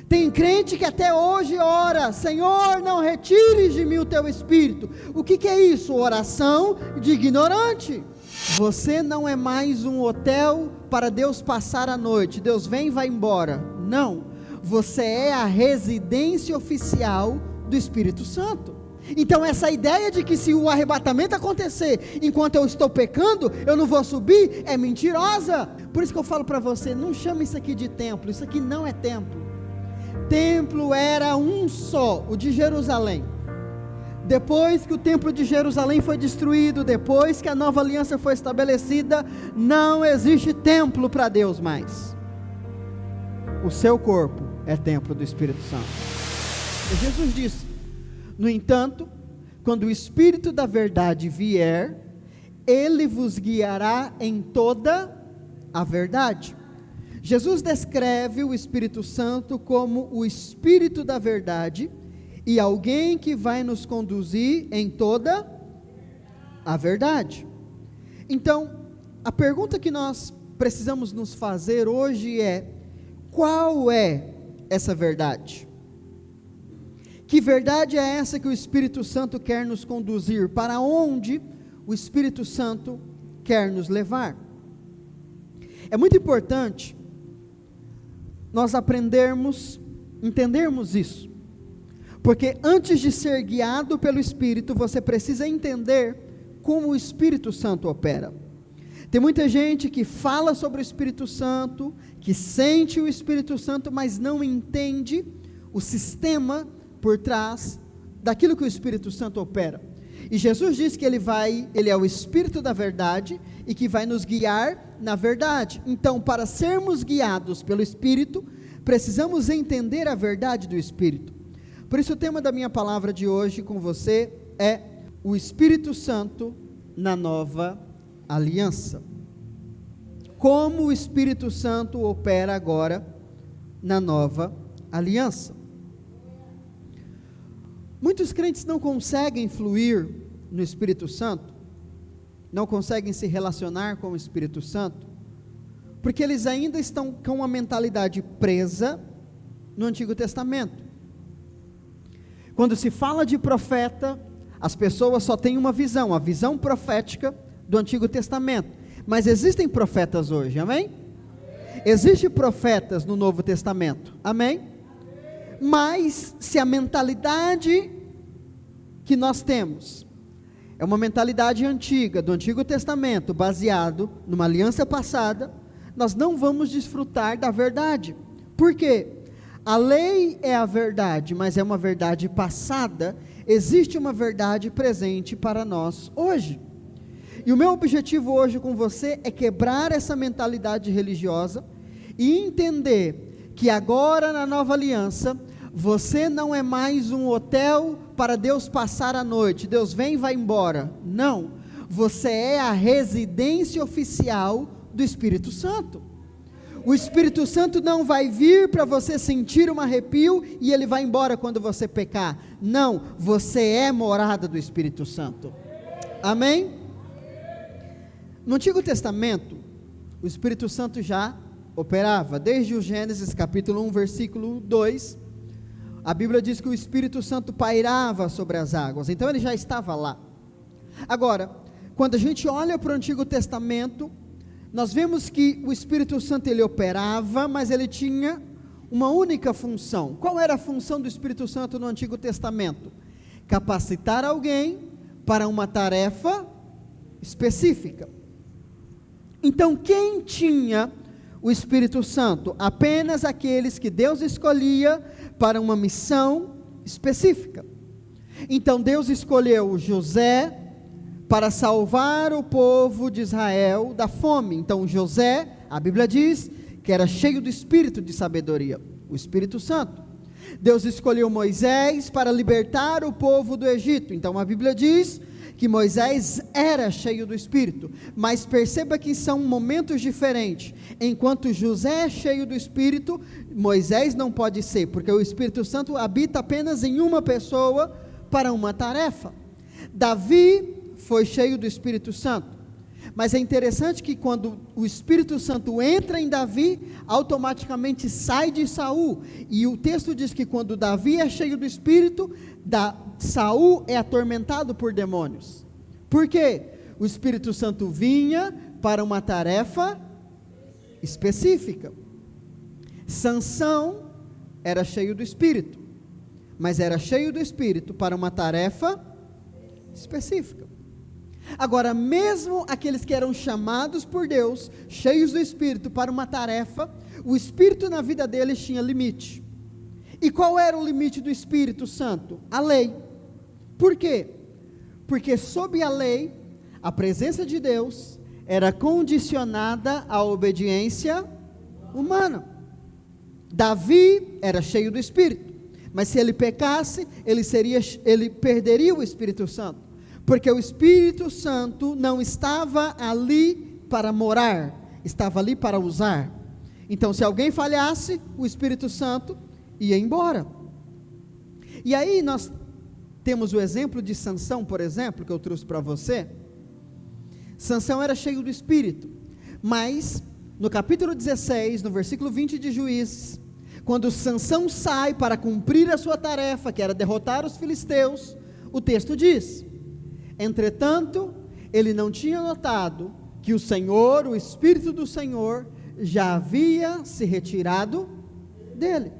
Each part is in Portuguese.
Tem crente que até hoje ora: Senhor, não retires de mim o teu Espírito. O que é isso? Oração de ignorante. Você não é mais um hotel para Deus passar a noite. Deus vem e vai embora. Não, você é a residência oficial do Espírito Santo. Então essa ideia de que se o arrebatamento acontecer enquanto eu estou pecando, eu não vou subir, é mentirosa. Por isso que eu falo para você: não chame isso aqui de templo. Isso aqui não é templo. Templo era um só, o de Jerusalém. Depois que o templo de Jerusalém foi destruído, depois que a nova aliança foi estabelecida, não existe templo para Deus mais. O seu corpo é templo do Espírito Santo. E Jesus disse: no entanto, quando o Espírito da verdade vier, ele vos guiará em toda a verdade. Jesus descreve o Espírito Santo como o Espírito da verdade e alguém que vai nos conduzir em toda a verdade. Então, a pergunta que nós precisamos nos fazer hoje é: qual é essa verdade? Que verdade é essa que o Espírito Santo quer nos conduzir? Para onde o Espírito Santo quer nos levar? É muito importante nós entendermos isso, porque antes de ser guiado pelo Espírito, você precisa entender como o Espírito Santo opera. Tem muita gente que fala sobre o Espírito Santo, que sente o Espírito Santo, mas não entende o sistema por trás daquilo que o Espírito Santo opera. E Jesus diz que ele é o Espírito da verdade e que vai nos guiar na verdade. Então, para sermos guiados pelo Espírito, precisamos entender a verdade do Espírito. Por isso o tema da minha palavra de hoje com você é o Espírito Santo na nova aliança. Como o Espírito Santo opera agora na nova aliança. Muitos crentes não conseguem fluir no Espírito Santo, não conseguem se relacionar com o Espírito Santo, porque eles ainda estão com uma mentalidade presa no Antigo Testamento. Quando se fala de profeta, as pessoas só têm uma visão, a visão profética do Antigo Testamento, mas existem profetas hoje, amém? Existem profetas no Novo Testamento, amém? Mas se a mentalidade que nós temos é uma mentalidade antiga, do Antigo Testamento, baseado numa aliança passada, nós não vamos desfrutar da verdade. Por quê? A lei é a verdade, mas é uma verdade passada. Existe uma verdade presente para nós hoje. E o meu objetivo hoje com você é quebrar essa mentalidade religiosa e entender que agora na nova aliança, você não é mais um hotel para Deus passar a noite. Deus vem e vai embora. Não, você é a residência oficial do Espírito Santo. O Espírito Santo não vai vir para você sentir um arrepio e ele vai embora quando você pecar. Não, você é morada do Espírito Santo. Amém? No Antigo Testamento, o Espírito Santo já operava. Desde o Gênesis capítulo 1, versículo 2, a Bíblia diz que o Espírito Santo pairava sobre as águas. Então ele já estava lá. Agora, quando a gente olha para o Antigo Testamento, nós vemos que o Espírito Santo ele operava, mas ele tinha uma única função. Qual era a função do Espírito Santo no Antigo Testamento? Capacitar alguém para uma tarefa específica. Então quem tinha o Espírito Santo? Apenas aqueles que Deus escolhia para uma missão específica. Então Deus escolheu José para salvar o povo de Israel da fome. Então José, a Bíblia diz que era cheio do espírito de sabedoria, o Espírito Santo. Deus escolheu Moisés para libertar o povo do Egito. Então a Bíblia diz que Moisés era cheio do Espírito, mas perceba que são momentos diferentes. Enquanto José é cheio do Espírito, Moisés não pode ser, porque o Espírito Santo habita apenas em uma pessoa para uma tarefa. Davi foi cheio do Espírito Santo, Mas é interessante que quando o Espírito Santo entra em Davi, automaticamente sai de Saul. E o texto diz que quando Davi é cheio do Espírito, Saul é atormentado por demônios. Por quê? O Espírito Santo vinha para uma tarefa específica. Sansão era cheio do Espírito, mas era cheio do Espírito para uma tarefa específica. Agora, mesmo aqueles que eram chamados por Deus, cheios do Espírito para uma tarefa, o Espírito na vida deles tinha limite. E qual era o limite do Espírito Santo? A lei. Por quê? Porque sob a lei, a presença de Deus era condicionada à obediência humana. Davi era cheio do Espírito, mas se ele pecasse, ele perderia o Espírito Santo. Porque o Espírito Santo não estava ali para morar, estava ali para usar. Então, se alguém falhasse, o Espírito Santo ia embora. E aí nós temos o exemplo de Sansão, por exemplo, que eu trouxe para você. Sansão era cheio do Espírito, mas no capítulo 16, no versículo 20 de Juízes, quando Sansão sai para cumprir a sua tarefa, que era derrotar os filisteus, o texto diz: entretanto, ele não tinha notado que o Senhor, o Espírito do Senhor, já havia se retirado dele.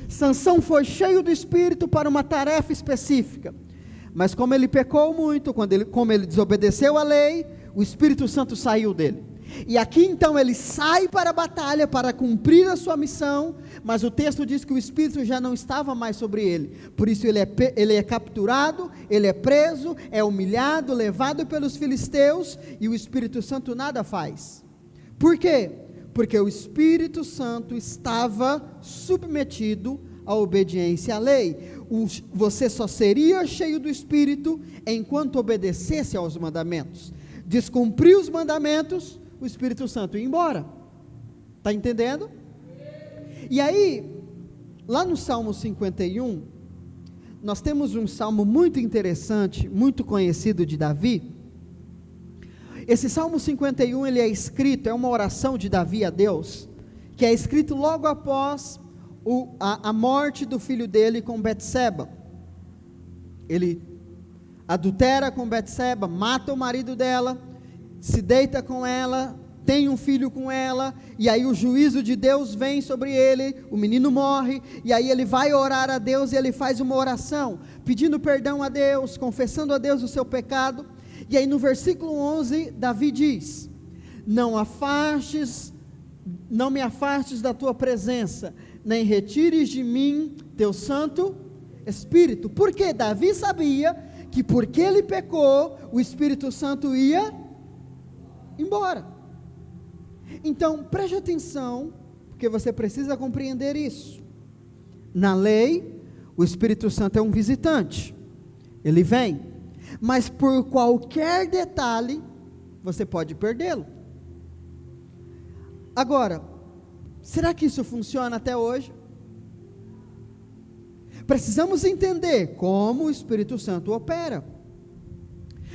Sansão foi cheio do Espírito para uma tarefa específica, mas como ele pecou muito, como ele desobedeceu a lei, o Espírito Santo saiu dele. E aqui então ele sai para a batalha para cumprir a sua missão, mas o texto diz que o Espírito já não estava mais sobre ele. Por isso ele é capturado, ele é preso, é humilhado, levado pelos filisteus, e o Espírito Santo nada faz. Por quê? Porque o Espírito Santo estava submetido à obediência à lei. Você só seria cheio do Espírito enquanto obedecesse aos mandamentos. Descumprir os mandamentos, o Espírito Santo ia embora. Está entendendo? E aí, lá no Salmo 51, nós temos um salmo muito interessante, muito conhecido de Davi. Esse Salmo 51, ele é escrito, é uma oração de Davi a Deus, que é escrito logo após a morte do filho dele com Betseba. Ele adultera com Betseba, mata o marido dela, se deita com ela, tem um filho com ela, e aí o juízo de Deus vem sobre ele, o menino morre, e aí ele vai orar a Deus, e ele faz uma oração, pedindo perdão a Deus, confessando a Deus o seu pecado, e aí no versículo 11, Davi diz: não me afastes da tua presença, nem retires de mim teu santo Espírito. Porque Davi sabia que porque ele pecou, o Espírito Santo ia embora. Então preste atenção, porque você precisa compreender isso. Na lei, o Espírito Santo é um visitante, ele vem, mas por qualquer detalhe, você pode perdê-lo. Agora, será que isso funciona até hoje? Precisamos entender como o Espírito Santo opera.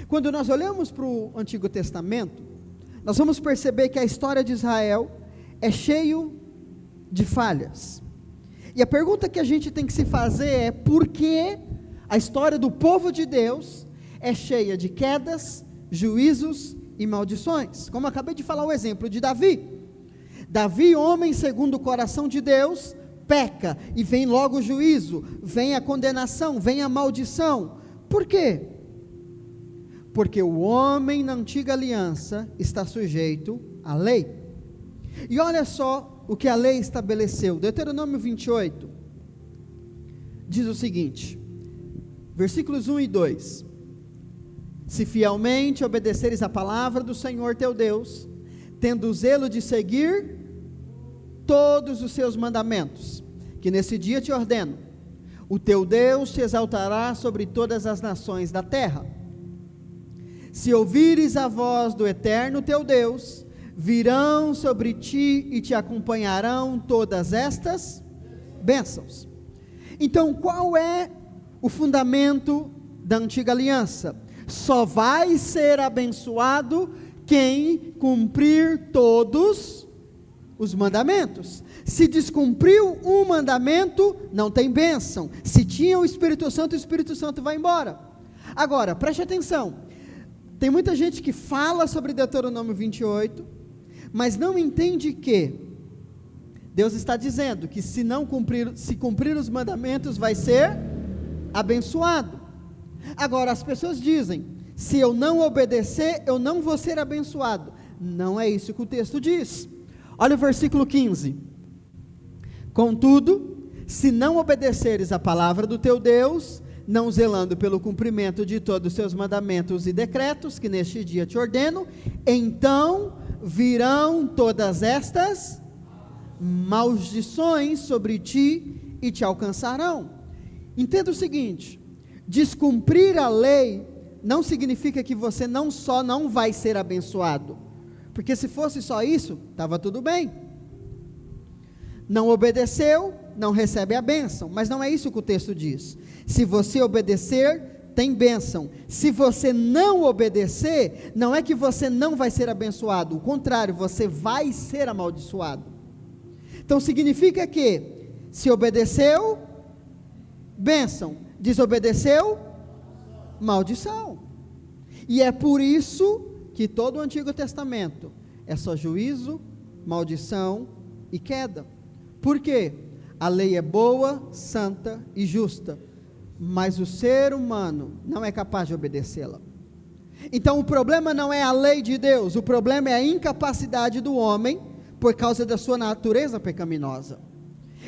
Quando nós olhamos para o Antigo Testamento, nós vamos perceber que a história de Israel é cheio de falhas. E a pergunta que a gente tem que se fazer é: por que a história do povo de Deus é cheia de quedas, juízos e maldições? Como eu acabei de falar o exemplo de Davi. Davi, homem segundo o coração de Deus, peca, e vem logo o juízo, vem a condenação, vem a maldição. Por quê? Porque o homem na antiga aliança está sujeito à lei. E olha só o que a lei estabeleceu. Deuteronômio 28 diz o seguinte, versículos 1 e 2: se fielmente obedeceres a palavra do Senhor teu Deus, tendo o zelo de seguir todos os seus mandamentos, que nesse dia te ordeno, o teu Deus te exaltará sobre todas as nações da terra. Se ouvires a voz do Eterno teu Deus, virão sobre ti e te acompanharão todas estas bênçãos. Então, qual é o fundamento da antiga aliança? Só vai ser abençoado quem cumprir todos os mandamentos. Se descumpriu um mandamento, não tem bênção. Se tinha o Espírito Santo vai embora. Agora, preste atenção. Tem muita gente que fala sobre Deuteronômio 28, mas não entende que Deus está dizendo que se cumprir os mandamentos, vai ser abençoado. Agora, as pessoas dizem, se eu não obedecer, eu não vou ser abençoado. Não é isso que o texto diz. Olha o versículo 15. Contudo, se não obedeceres a palavra do teu Deus, não zelando pelo cumprimento de todos os seus mandamentos e decretos, que neste dia te ordeno, então virão todas estas maldições sobre ti e te alcançarão. Entenda o seguinte: descumprir a lei não significa que você não vai ser abençoado, porque se fosse só isso, estava tudo bem. Não obedeceu, não recebe a bênção, mas não é isso que o texto diz. Se você obedecer, tem bênção. Se você não obedecer, não é que você não vai ser abençoado, o contrário, você vai ser amaldiçoado. Então significa que, se obedeceu, bênção, desobedeceu, maldição. E é por isso que todo o Antigo Testamento é só juízo, maldição e queda. Por quê? A lei é boa, santa e justa, mas o ser humano não é capaz de obedecê-la. Então o problema não é a lei de Deus, o problema é a incapacidade do homem, por causa da sua natureza pecaminosa.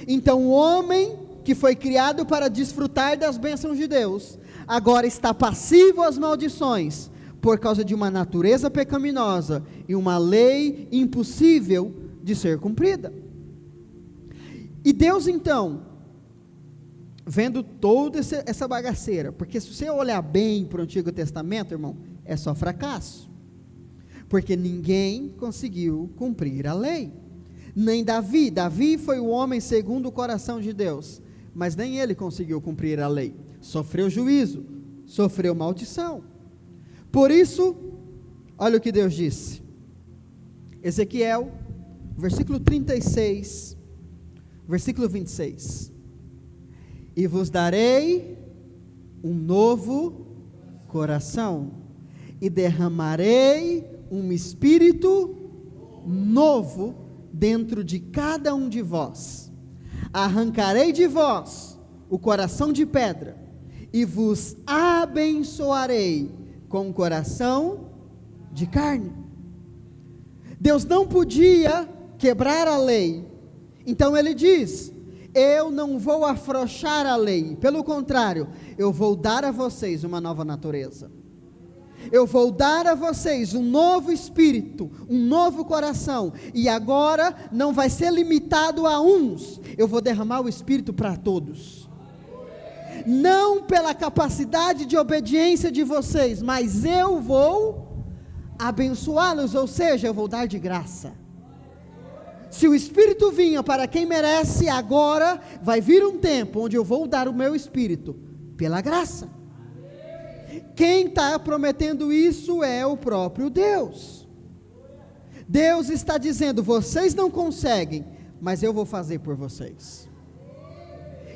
Então o homem que foi criado para desfrutar das bênçãos de Deus, agora está passivo às maldições, por causa de uma natureza pecaminosa e uma lei impossível de ser cumprida. E Deus então, vendo toda essa bagaceira, porque se você olhar bem para o Antigo Testamento, irmão, é só fracasso, porque ninguém conseguiu cumprir a lei, nem Davi foi o homem segundo o coração de Deus, mas nem ele conseguiu cumprir a lei, sofreu juízo, sofreu maldição. Por isso, olha o que Deus disse, Ezequiel, versículo 36, versículo 26, e vos darei um novo coração, e derramarei um espírito novo dentro de cada um de vós, arrancarei de vós o coração de pedra, e vos abençoarei com um coração de carne. Deus não podia quebrar a lei, então ele diz, eu não vou afrouxar a lei, pelo contrário, eu vou dar a vocês uma nova natureza, eu vou dar a vocês um novo espírito, um novo coração, e agora não vai ser limitado a uns, eu vou derramar o espírito para todos, não pela capacidade de obediência de vocês, mas eu vou abençoá-los, ou seja, eu vou dar de graça. Se o Espírito vinha para quem merece, agora vai vir um tempo onde eu vou dar o meu Espírito pela graça. Quem está prometendo isso é o próprio Deus. Deus está dizendo, vocês não conseguem, mas eu vou fazer por vocês.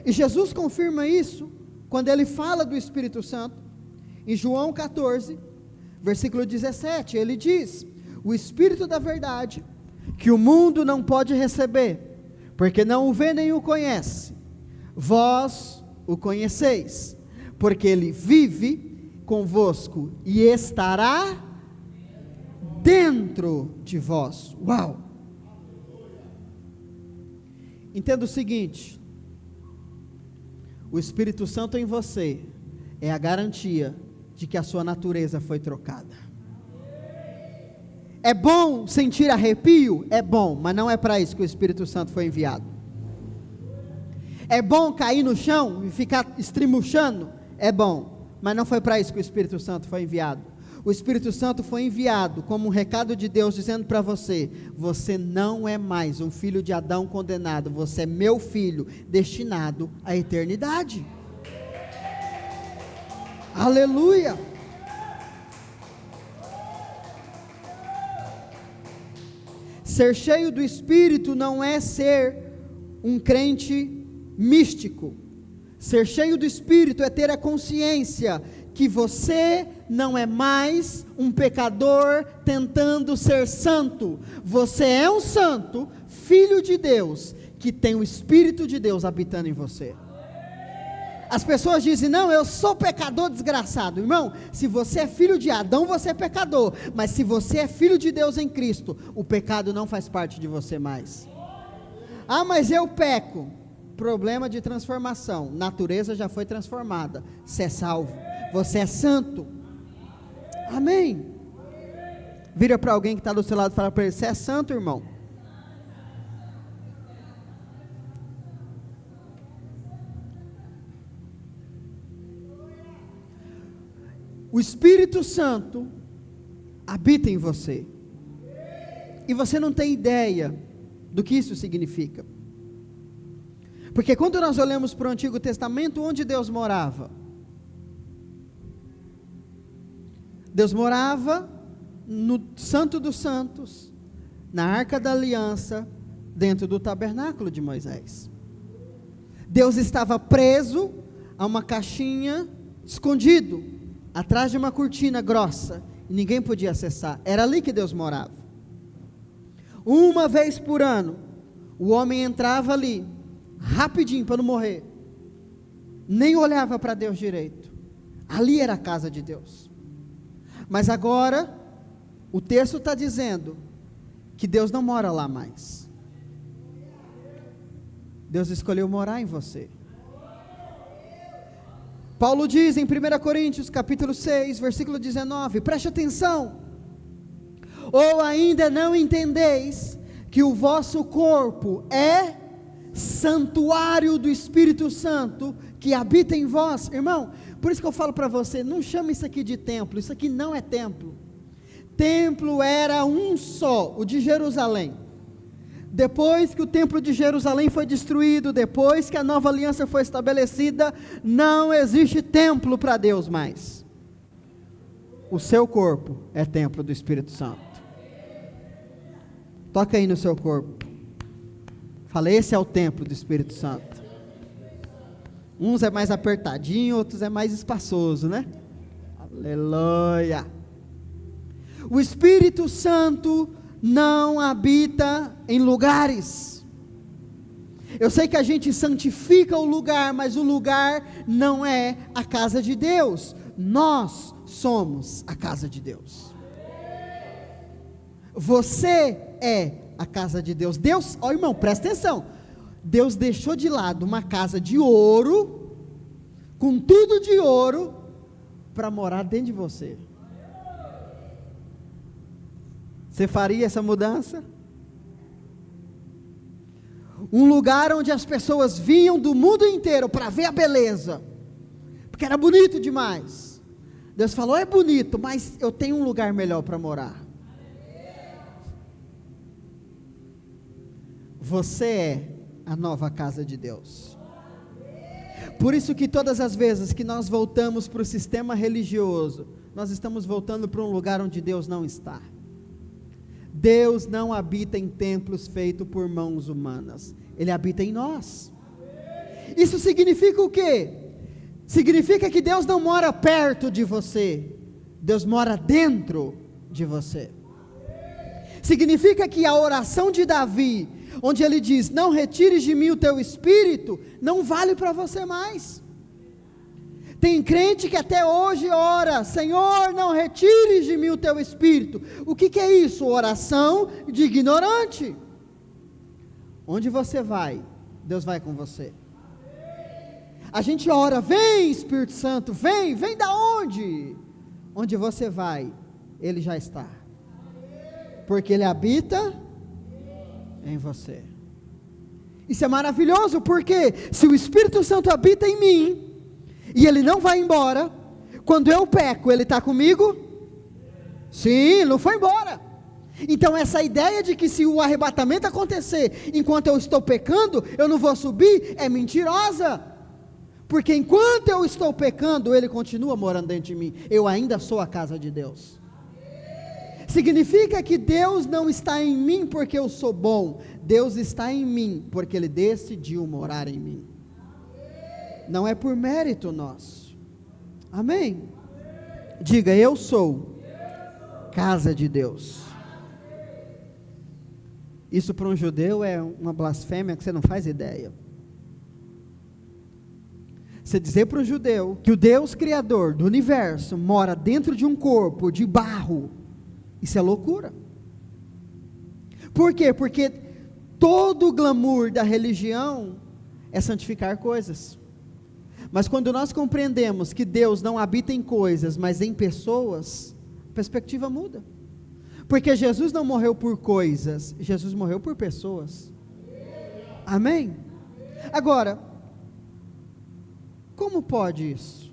E Jesus confirma isso, quando ele fala do Espírito Santo, em João 14, versículo 17, ele diz, o Espírito da verdade, que o mundo não pode receber, porque não o vê nem o conhece, vós o conheceis, porque ele vive convosco e estará dentro de vós. Uau! Entenda o seguinte, o Espírito Santo em você é a garantia de que a sua natureza foi trocada. É bom sentir arrepio? É bom, mas não é para isso que o Espírito Santo foi enviado. É bom cair no chão e ficar estrimuchando? É bom, mas não foi para isso que o Espírito Santo foi enviado. O Espírito Santo foi enviado como um recado de Deus dizendo para você, você não é mais um filho de Adão condenado, você é meu filho, destinado à eternidade. Aleluia! Ser cheio do Espírito não é ser um crente místico. Ser cheio do Espírito é ter a consciência que você não é mais um pecador tentando ser santo. Você é um santo, filho de Deus, que tem o Espírito de Deus habitando em você. As pessoas dizem, não, eu sou pecador desgraçado. Irmão, se você é filho de Adão, você é pecador. Mas se você é filho de Deus em Cristo, o pecado não faz parte de você mais. Ah, mas eu peco. Problema de transformação. Natureza já foi transformada. Você é salvo. Você é santo. Amém. Vira para alguém que está do seu lado e fala para ele, você é santo, irmão. O Espírito Santo habita em você. E você não tem ideia do que isso significa. Porque quando nós olhamos para o Antigo Testamento, onde Deus morava? Deus morava no Santo dos Santos, na Arca da Aliança, dentro do tabernáculo de Moisés. Deus estava preso a uma caixinha, escondido, atrás de uma cortina grossa, e ninguém podia acessar. Era ali que Deus morava. Uma vez por ano, o homem entrava ali, rapidinho para não morrer, nem olhava para Deus direito. Ali era a casa de Deus. Mas agora, o texto está dizendo que Deus não mora lá mais. Deus escolheu morar em você. Paulo diz em 1 Coríntios capítulo 6, versículo 19, preste atenção, ou ainda não entendeis que o vosso corpo é santuário do Espírito Santo que habita em vós? Irmão, por isso que eu falo para você, não chama isso aqui de templo, isso aqui não é templo. Templo era um só, o de Jerusalém. Depois que o templo de Jerusalém foi destruído, depois que a nova aliança foi estabelecida, não existe templo para Deus mais. O seu corpo é templo do Espírito Santo. Toca aí no seu corpo. Fala, esse é o templo do Espírito Santo. Uns é mais apertadinho, outros é mais espaçoso, né? Aleluia. O Espírito Santo não habita em lugares. Eu sei que a gente santifica o lugar, mas o lugar não é a casa de Deus. Nós somos a casa de Deus. Você é a casa de Deus. Deus, ó irmão, presta atenção. Deus deixou de lado uma casa de ouro, com tudo de ouro, para morar dentro de você. Você faria essa mudança? Um lugar onde as pessoas vinham do mundo inteiro para ver a beleza, porque era bonito demais. Deus falou, é bonito, mas eu tenho um lugar melhor para morar. Você é a nova casa de Deus. Por isso que todas as vezes que nós voltamos para o sistema religioso, nós estamos voltando para um lugar onde Deus não está. Deus não habita em templos feitos por mãos humanas. Ele habita em nós. Isso significa o quê? Significa que Deus não mora perto de você. Deus mora dentro de você. Significa que a oração de Davi, onde ele diz, não retires de mim o teu espírito, não vale para você mais. Tem crente que até hoje ora, Senhor, não retires de mim o teu espírito. O que é isso? Oração de ignorante. Onde você vai, Deus vai com você. A gente ora, vem Espírito Santo, vem da onde? Onde você vai, Ele já está. Porque Ele habita em você. Isso é maravilhoso, porque se o Espírito Santo habita em mim, e Ele não vai embora, quando eu peco, Ele está comigo? Sim, não foi embora. Então essa ideia de que se o arrebatamento acontecer, enquanto eu estou pecando, eu não vou subir, é mentirosa. Porque enquanto eu estou pecando, Ele continua morando dentro de mim, eu ainda sou a casa de Deus. Significa que Deus não está em mim porque eu sou bom. Deus está em mim porque Ele decidiu morar em mim. Não é por mérito nosso. Amém? Diga, eu sou casa de Deus. Isso para um judeu é uma blasfêmia que você não faz ideia. Você dizer para o judeu que o Deus Criador do universo mora dentro de um corpo de barro, isso é loucura. Por quê? Porque todo o glamour da religião é santificar coisas. Mas quando nós compreendemos que Deus não habita em coisas, mas em pessoas, a perspectiva muda. Porque Jesus não morreu por coisas, Jesus morreu por pessoas. Amém? Agora, como pode isso?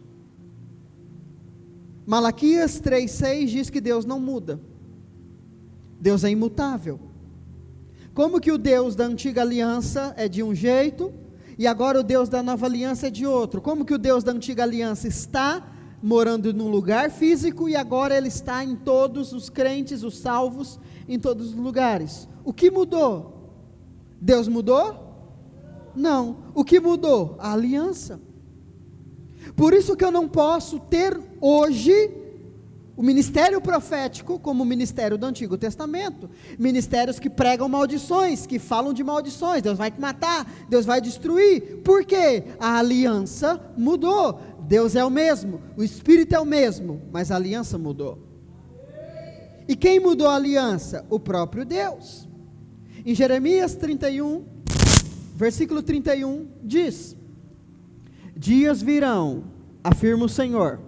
Malaquias 3,6 diz que Deus não muda. Deus é imutável. Como que o Deus da antiga aliança é de um jeito, e agora o Deus da nova aliança é de outro? Como que o Deus da antiga aliança está morando num lugar físico, e agora Ele está em todos os crentes, os salvos, em todos os lugares? O que mudou? Deus mudou? Não. O que mudou? A aliança. Por isso que eu não posso ter hoje o ministério profético como o ministério do Antigo Testamento. Ministérios que pregam maldições, que falam de maldições. Deus vai te matar, Deus vai destruir. Por quê? A aliança mudou. Deus é o mesmo, o Espírito é o mesmo, mas a aliança mudou. E quem mudou a aliança? O próprio Deus. Em Jeremias 31, versículo 31, diz: dias virão, afirma o Senhor,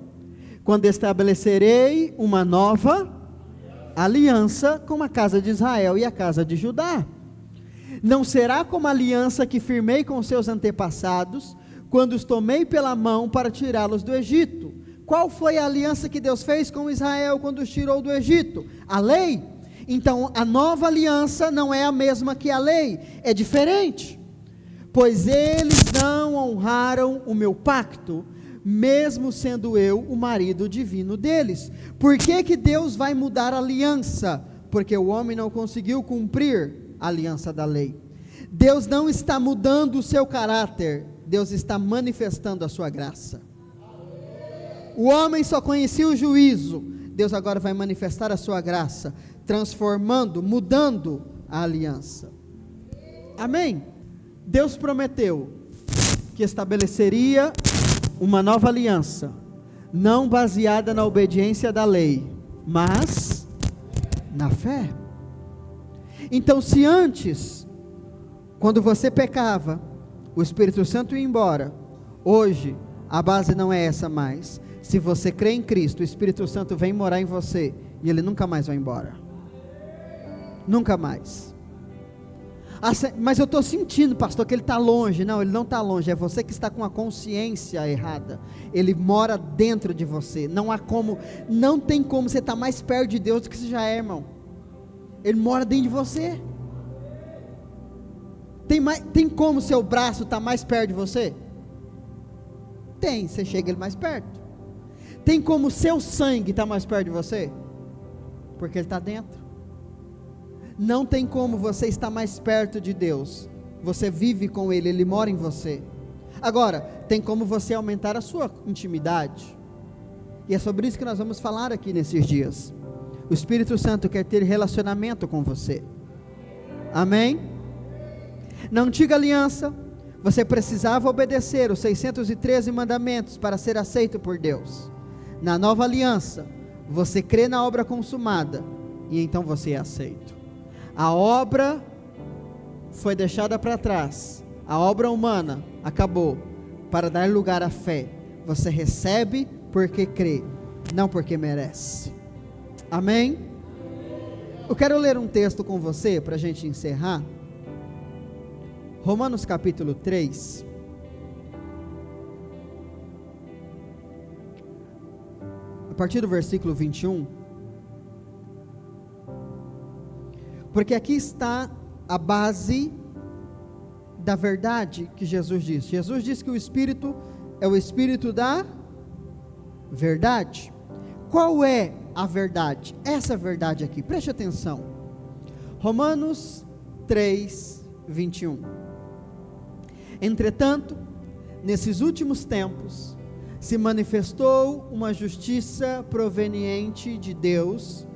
quando estabelecerei uma nova aliança com a casa de Israel e a casa de Judá. Não será como a aliança que firmei com seus antepassados, quando os tomei pela mão para tirá-los do Egito. Qual foi a aliança que Deus fez com Israel quando os tirou do Egito? A lei. Então a nova aliança não é a mesma que a lei, é diferente. Pois eles não honraram o meu pacto, mesmo sendo eu o marido divino deles. Por que que Deus vai mudar a aliança? Porque o homem não conseguiu cumprir a aliança da lei. Deus não está mudando o seu caráter, Deus está manifestando a sua graça. O homem só conhecia o juízo, Deus agora vai manifestar a sua graça, transformando, mudando a aliança. Amém? Deus prometeu que estabeleceria uma nova aliança, não baseada na obediência da lei, mas na fé. Então, se antes, quando você pecava, o Espírito Santo ia embora, hoje a base não é essa mais. Se você crê em Cristo, o Espírito Santo vem morar em você e ele nunca mais vai embora. Nunca mais. Mas eu estou sentindo, pastor, que ele está longe. Não, ele não está longe, é você que está com a consciência errada. Ele mora dentro de você. Não tem como você estar mais perto de Deus do que você já é, irmão. Ele mora dentro de você. Tem como seu braço estar mais perto de você? Tem, você chega ele mais perto. Tem como seu sangue estar mais perto de você? Porque ele está dentro. Não tem como você estar mais perto de Deus. Você vive com Ele, Ele mora em você. Agora, tem como você aumentar a sua intimidade. E é sobre isso que nós vamos falar aqui nesses dias. O Espírito Santo quer ter relacionamento com você. Amém? Na antiga aliança, você precisava obedecer os 613 mandamentos para ser aceito por Deus. Na nova aliança, você crê na obra consumada e então você é aceito. A obra foi deixada para trás, a obra humana acabou, para dar lugar à fé. Você recebe porque crê, não porque merece. Amém? Eu quero ler um texto com você para a gente encerrar. Romanos capítulo 3. A partir do versículo 21. Porque aqui está a base da verdade que Jesus disse. Jesus disse que o Espírito é o Espírito da verdade. Qual é a verdade. Essa verdade aqui, preste atenção. Romanos 3, 21. Entretanto, nesses últimos tempos, se manifestou uma justiça proveniente de Deus,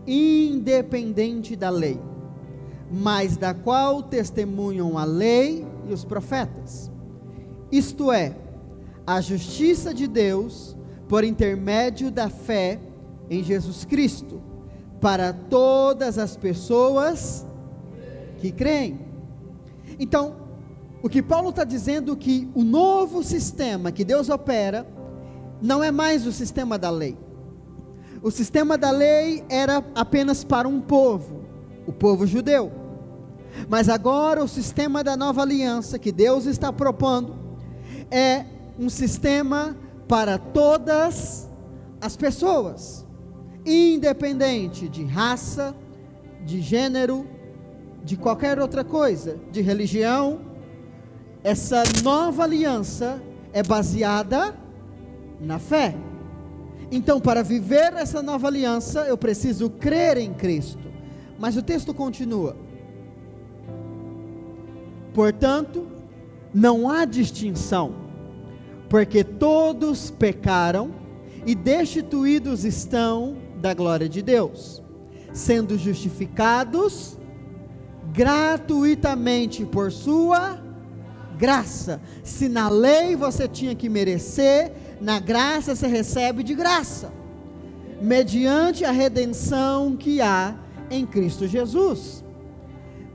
independente da lei, mas da qual testemunham a lei e os profetas. Isto é, a justiça de Deus por intermédio da fé em Jesus Cristo, para todas as pessoas que creem. Então, o que Paulo está dizendo é que o novo sistema que Deus opera não é mais o sistema da lei. O sistema da lei era apenas para um povo, o povo judeu. Mas agora o sistema da nova aliança que Deus está propondo é um sistema para todas as pessoas, independente de raça, de gênero, de qualquer outra coisa, de religião. Essa nova aliança é baseada na fé. Então, para viver essa nova aliança, eu preciso crer em Cristo. Mas o texto continua: portanto, não há distinção, porque todos pecaram e destituídos estão da glória de Deus, sendo justificados gratuitamente por sua graça. Se na lei você tinha que merecer, na graça você recebe de graça, mediante a redenção que há em Cristo Jesus.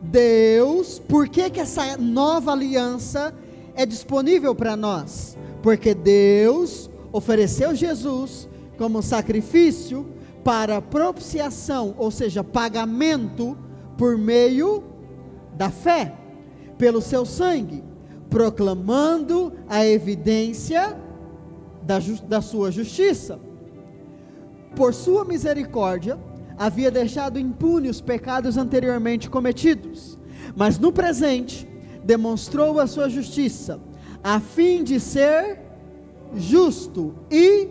Deus, por que essa nova aliança é disponível para nós? Porque Deus ofereceu Jesus como sacrifício para propiciação, ou seja, pagamento por meio da fé, pelo seu sangue, proclamando a evidência da sua justiça. Por sua misericórdia, havia deixado impune os pecados anteriormente cometidos, mas no presente demonstrou a sua justiça, a fim de ser justo e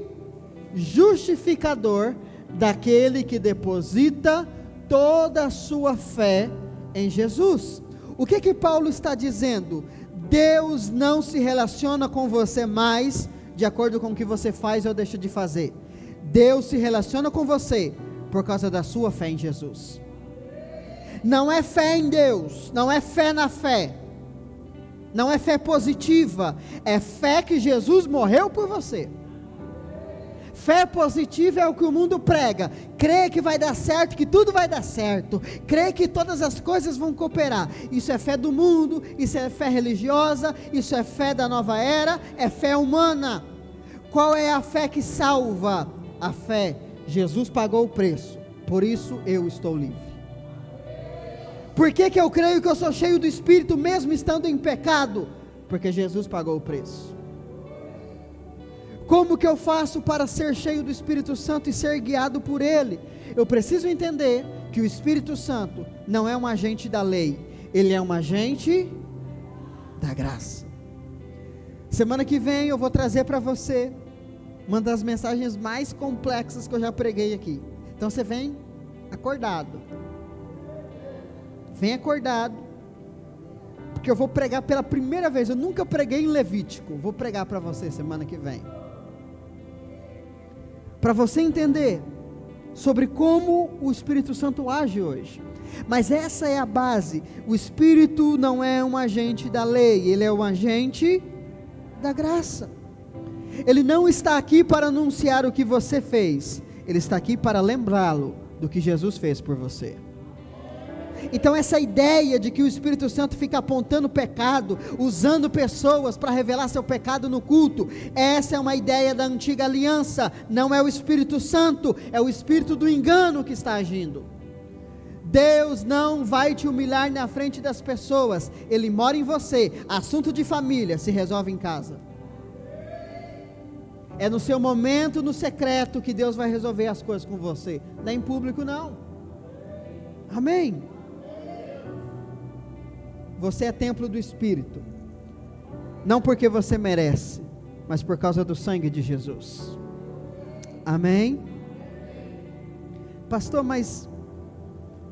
justificador daquele que deposita toda a sua fé em Jesus. O que Paulo está dizendo? Deus não se relaciona com você mais de acordo com o que você faz ou deixa de fazer. Deus se relaciona com você por causa da sua fé em Jesus. Não é fé em Deus, não é fé na fé, não é fé positiva, é fé que Jesus morreu por você. Fé positiva é o que o mundo prega: crê que vai dar certo, que tudo vai dar certo, crê que todas as coisas vão cooperar. Isso é fé do mundo, isso é fé religiosa, isso é fé da nova era, é fé humana. Qual é a fé que salva? A fé: Jesus pagou o preço, por isso eu estou livre. Por que eu creio que eu sou cheio do Espírito mesmo estando em pecado? Porque Jesus pagou o preço. Como que eu faço para ser cheio do Espírito Santo e ser guiado por Ele? Eu preciso entender que o Espírito Santo não é um agente da lei, ele é um agente da graça. Semana que vem eu vou trazer para você uma das mensagens mais complexas que eu já preguei aqui. Então você vem acordado. Vem acordado, porque eu vou pregar pela primeira vez. Eu nunca preguei em Levítico. Vou pregar para você semana que vem, para você entender sobre como o Espírito Santo age hoje. Mas essa é a base. O Espírito não é um agente da lei, ele é um agente da graça. Ele não está aqui para anunciar o que você fez, ele está aqui para lembrá-lo do que Jesus fez por você. Então essa ideia de que o Espírito Santo fica apontando pecado, usando pessoas para revelar seu pecado no culto, essa é uma ideia da antiga aliança. Não é o Espírito Santo, é o espírito do engano que está agindo. Deus não vai te humilhar na frente das pessoas, Ele mora em você. Assunto de família se resolve em casa. É no seu momento, no secreto, que Deus vai resolver as coisas com você, não é em público não. Amém? Você é templo do Espírito, não porque você merece, mas por causa do sangue de Jesus. Amém? Pastor, mas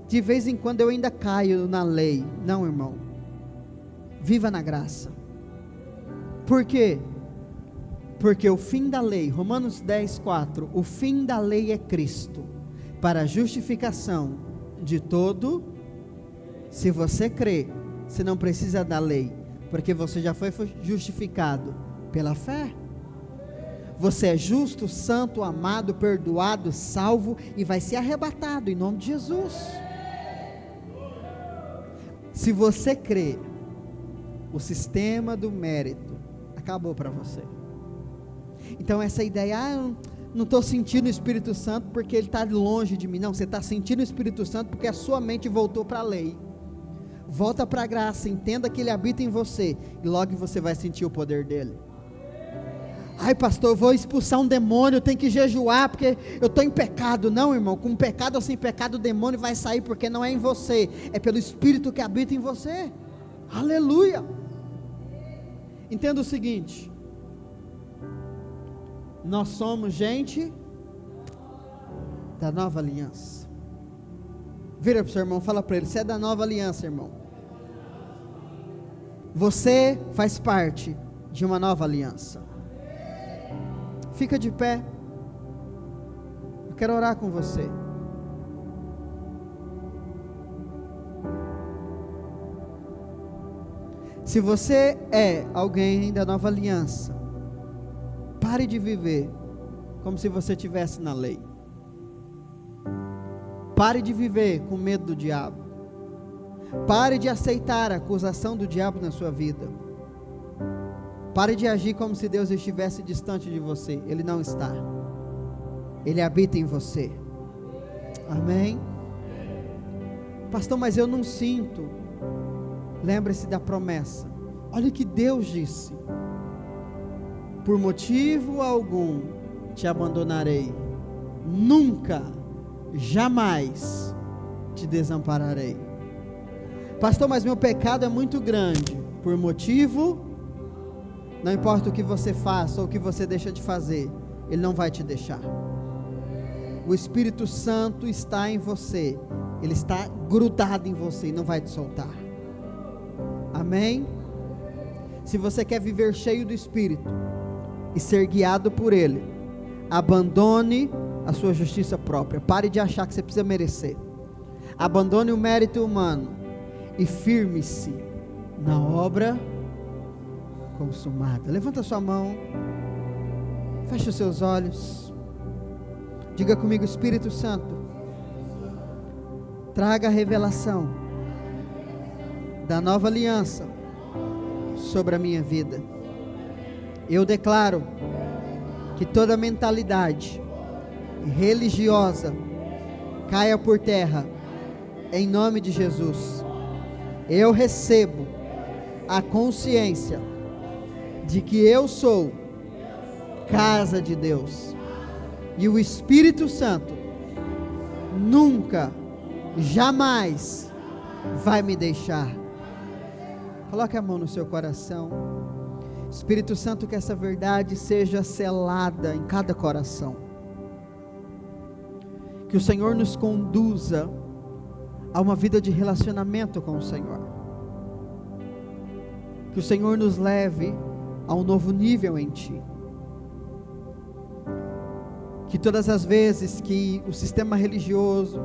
de vez em quando eu ainda caio na lei. Não, irmão. Viva na graça. Por quê? Porque o fim da lei, Romanos 10:4, o fim da lei é Cristo, para a justificação de todo. Se você crê, você não precisa da lei, porque você já foi justificado pela fé. Você é justo, santo, amado, perdoado, salvo e vai ser arrebatado em nome de Jesus. Se você crê, o sistema do mérito acabou para você. Então essa ideia, eu não estou sentindo o Espírito Santo porque ele está longe de mim. Não, você está sentindo o Espírito Santo porque a sua mente voltou para a lei. Volta para a graça, entenda que ele habita em você e logo você vai sentir o poder dele. Ai pastor, eu vou expulsar um demônio, eu tenho que jejuar porque eu estou em pecado. Não, irmão, com pecado ou sem pecado o demônio vai sair, porque não é em você, é pelo Espírito que habita em você. Aleluia. Entenda o seguinte: nós somos gente da nova aliança. Vira para o seu irmão, fala para ele: você é da nova aliança, irmão. Você faz parte de uma nova aliança. Fica de pé. Eu quero orar com você. Se você é alguém da nova aliança, pare de viver como se você estivesse na lei. Pare de viver com medo do diabo. Pare de aceitar a acusação do diabo na sua vida. Pare de agir como se Deus estivesse distante de você. Ele não está. Ele habita em você. Amém? Pastor, mas eu não sinto. Lembre-se da promessa. Olha o que Deus disse: por motivo algum te abandonarei, nunca, jamais te desampararei. Pastor, mas meu pecado é muito grande. Por motivo, não importa o que você faça ou o que você deixa de fazer, Ele não vai te deixar. O Espírito Santo está em você, Ele está grudado em você e não vai te soltar. Amém? Se você quer viver cheio do Espírito e ser guiado por Ele, abandone a sua justiça própria. Pare de achar que você precisa merecer. Abandone o mérito humano e firme-se na obra consumada. Levanta sua mão, feche os seus olhos, diga comigo: Espírito Santo, traga a revelação da nova aliança sobre a minha vida. Eu declaro que toda mentalidade religiosa caia por terra, em nome de Jesus. Eu recebo a consciência de que eu sou casa de Deus, e o Espírito Santo nunca, jamais vai me deixar. Coloque a mão no seu coração. Espírito Santo, que essa verdade seja selada em cada coração, que o Senhor nos conduza a uma vida de relacionamento com o Senhor, que o Senhor nos leve a um novo nível em Ti, que todas as vezes que o sistema religioso,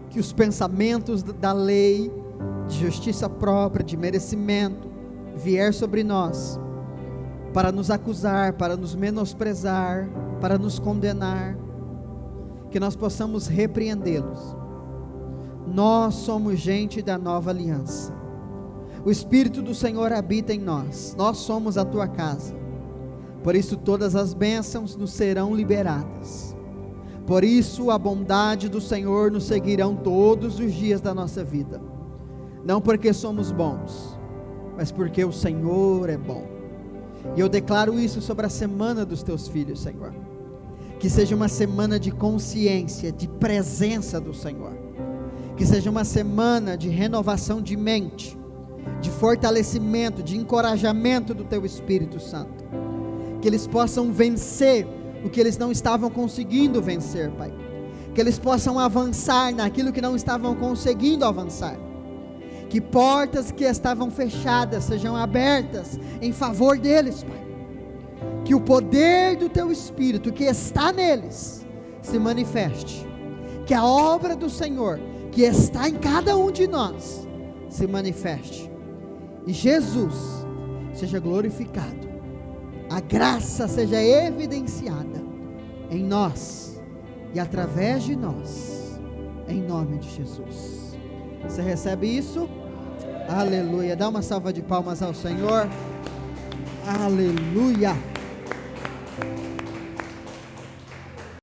que os pensamentos da lei, de justiça própria, de merecimento, vier sobre nós, para nos acusar, para nos menosprezar, para nos condenar, que nós possamos repreendê-los. Nós somos gente da nova aliança. O Espírito do Senhor habita em nós. Nós somos a tua casa. Por isso todas as bênçãos nos serão liberadas. Por isso a bondade do Senhor nos seguirão todos os dias da nossa vida. Não porque somos bons, mas porque o Senhor é bom. E eu declaro isso sobre a semana dos teus filhos, Senhor. Que seja uma semana de consciência, de presença do Senhor. Que seja uma semana de renovação de mente, de fortalecimento, de encorajamento do teu Espírito Santo. Que eles possam vencer o que eles não estavam conseguindo vencer, Pai. que eles possam avançar naquilo que não estavam conseguindo avançar, que portas que estavam fechadas sejam abertas em favor deles, Pai, que o poder do Teu Espírito que está neles se manifeste, que a obra do Senhor que está em cada um de nós se manifeste, e Jesus seja glorificado, a graça seja evidenciada em nós e através de nós, em nome de Jesus. Você recebe isso? Aleluia. Dá uma salva de palmas ao Senhor. Aleluia.